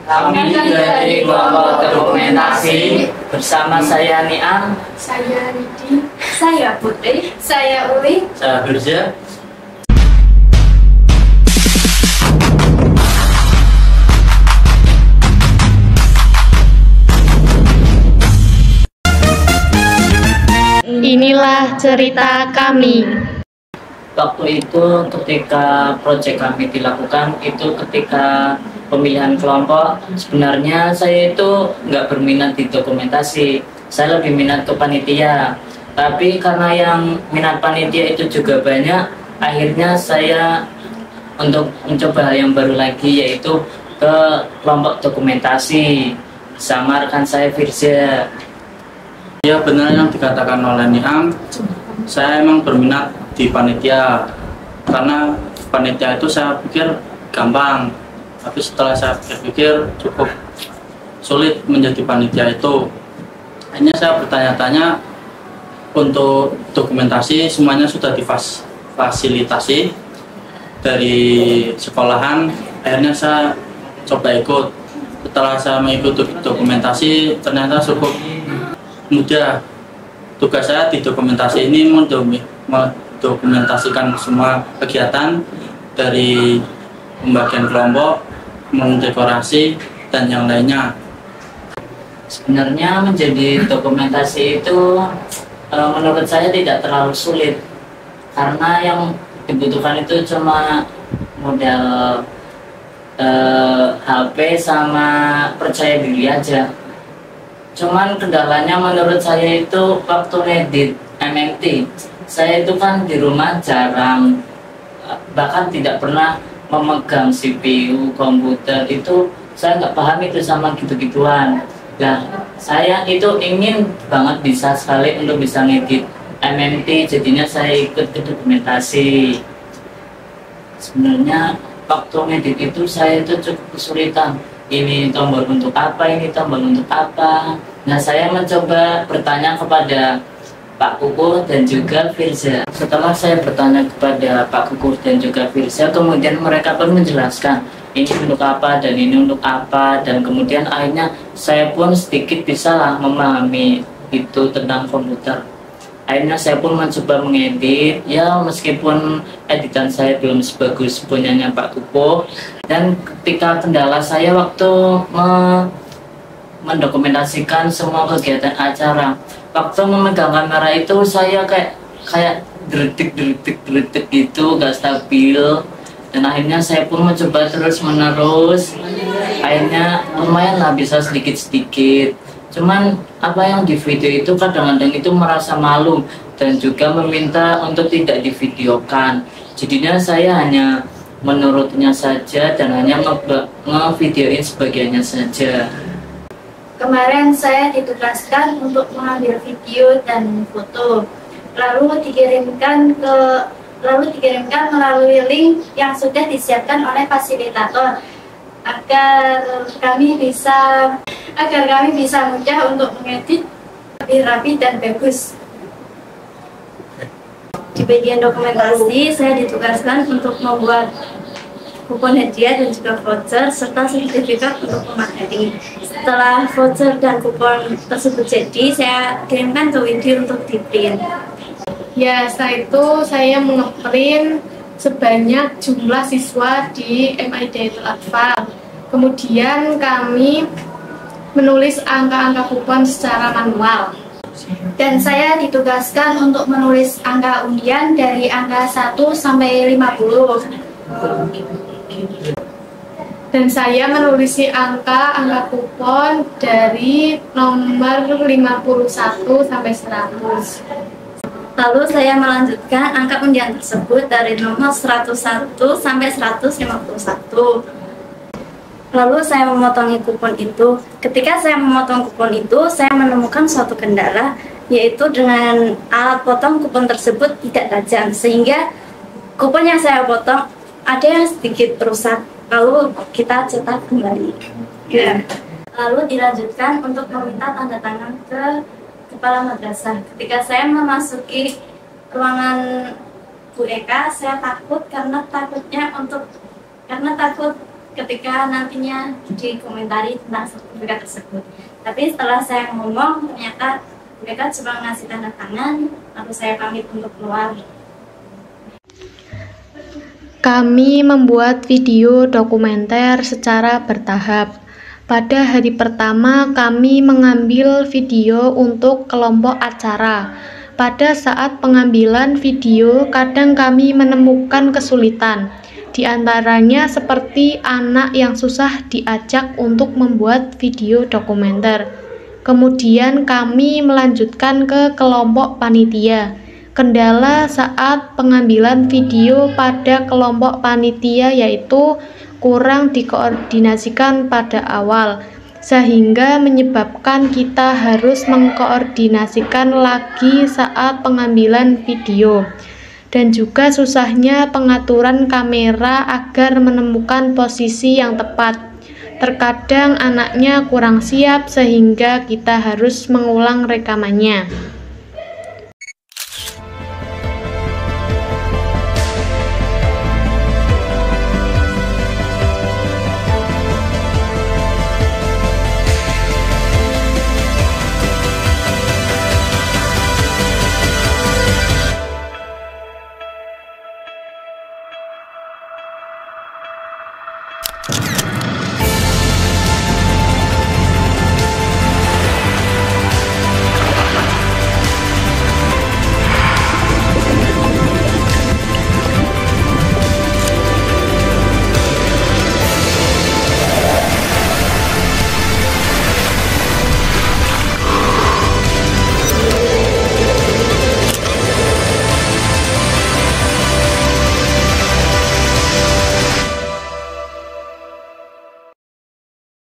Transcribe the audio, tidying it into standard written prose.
Kami dari kelompok dokumentasi bersama saya Niam, saya Ridi, saya Putri, saya Uli, saya Firza. Inilah cerita kami. Waktu itu ketika proyek kami dilakukan, itu ketika pemilihan kelompok, sebenarnya saya itu nggak berminat di dokumentasi, saya lebih minat ke panitia. Tapi karena yang minat panitia itu juga banyak, akhirnya saya untuk mencoba hal yang baru lagi, yaitu ke kelompok dokumentasi sama rekan saya Firza. Ya, benar yang dikatakan oleh Niam, saya emang berminat di panitia karena panitia itu saya pikir gampang, tapi setelah saya pikir cukup sulit menjadi panitia itu. Akhirnya saya bertanya-tanya, untuk dokumentasi semuanya sudah difasilitasi dari sekolahan. Akhirnya saya coba ikut. Setelah saya mengikuti dokumentasi, ternyata cukup mudah. Tugas saya di dokumentasi ini mendokumentasikan semua kegiatan dari pembagian kelompok, mendekorasi, dan yang lainnya. Sebenarnya menjadi dokumentasi itu menurut saya tidak terlalu sulit, karena yang dibutuhkan itu cuma modal HP sama percaya diri aja. Cuman kendalanya menurut saya itu waktu ngedit MNT. Saya itu kan di rumah jarang, bahkan tidak pernah memegang CPU, komputer, itu saya nggak paham itu sama gitu-gituan. Nah, saya itu ingin banget bisa sekali untuk bisa ngedit MNT, jadinya saya ikut ke dokumentasi. Sebenarnya waktu ngedit itu saya itu cukup kesulitan. Ini tombol untuk apa, ini tombol untuk apa. Nah, saya mencoba bertanya kepada Pak Kuku dan juga Firza. Setelah saya bertanya kepada Pak Kuku dan juga Firza, kemudian mereka pun menjelaskan ini untuk apa dan ini untuk apa, dan kemudian akhirnya saya pun sedikit bisa lah memahami itu tentang komputer. Akhirnya saya pun mencoba mengedit, ya meskipun editan saya belum sebagus punyanya Pak Kuku. Dan ketika kendala saya waktu mendokumentasikan semua kegiatan acara, waktu memegang kamera itu saya kayak deretik gitu, gak stabil. Dan akhirnya saya pun mencoba terus menerus, akhirnya lumayan lah bisa sedikit-sedikit. Cuman apa yang di video itu kadang-kadang itu merasa malu dan juga meminta untuk tidak divideokan. Jadinya saya hanya menurutnya saja dan hanya ngevideoin sebagiannya saja. Kemarin saya ditugaskan untuk mengambil video dan foto, lalu dikirimkan melalui link yang sudah disiapkan oleh fasilitator agar kami bisa mudah untuk mengedit lebih rapi dan bagus. Di bagian dokumentasi saya ditugaskan untuk membuat kupon hadiah dan juga voucher serta sertifikat untuk pemateri. Setelah voucher dan kupon tersebut jadi, saya kirimkan ke Widi untuk di-print. Ya, setelah itu saya nge-print sebanyak jumlah siswa di MI Hidayatul Atfal. Kemudian kami menulis angka-angka kupon secara manual. Dan saya ditugaskan untuk menulis angka undian dari angka 1 sampai 50. Dan saya menulis angka kupon dari nomor 51 sampai 100. Lalu saya melanjutkan angka undian tersebut dari nomor 101 sampai 151. Lalu saya memotongi kupon itu. Ketika saya memotong kupon itu, saya menemukan suatu kendala, yaitu dengan alat potong kupon tersebut tidak tajam, sehingga kupon yang saya potong ada yang sedikit rusak. Lalu kita cetak kembali. Ya. Lalu dilanjutkan untuk meminta tanda tangan ke kepala madrasah. Ketika saya memasuki ruangan Bu Eka, saya takut karena takut ketika nantinya dikomentari tentang sertifikat tersebut. Tapi setelah saya ngomong, ternyata mereka cuma ngasih tanda tangan, lalu saya pamit untuk keluar. Kami membuat video dokumenter secara bertahap. Pada hari pertama, kami mengambil video untuk kelompok acara. Pada saat pengambilan video, kadang kami menemukan kesulitan. Di antaranya seperti anak yang susah diajak untuk membuat video dokumenter. Kemudian kami melanjutkan ke kelompok panitia. Kendala saat pengambilan video pada kelompok panitia yaitu kurang dikoordinasikan pada awal, sehingga menyebabkan kita harus mengkoordinasikan lagi saat pengambilan video. Dan juga susahnya pengaturan kamera agar menemukan posisi yang tepat. Terkadang anaknya kurang siap sehingga kita harus mengulang rekamannya.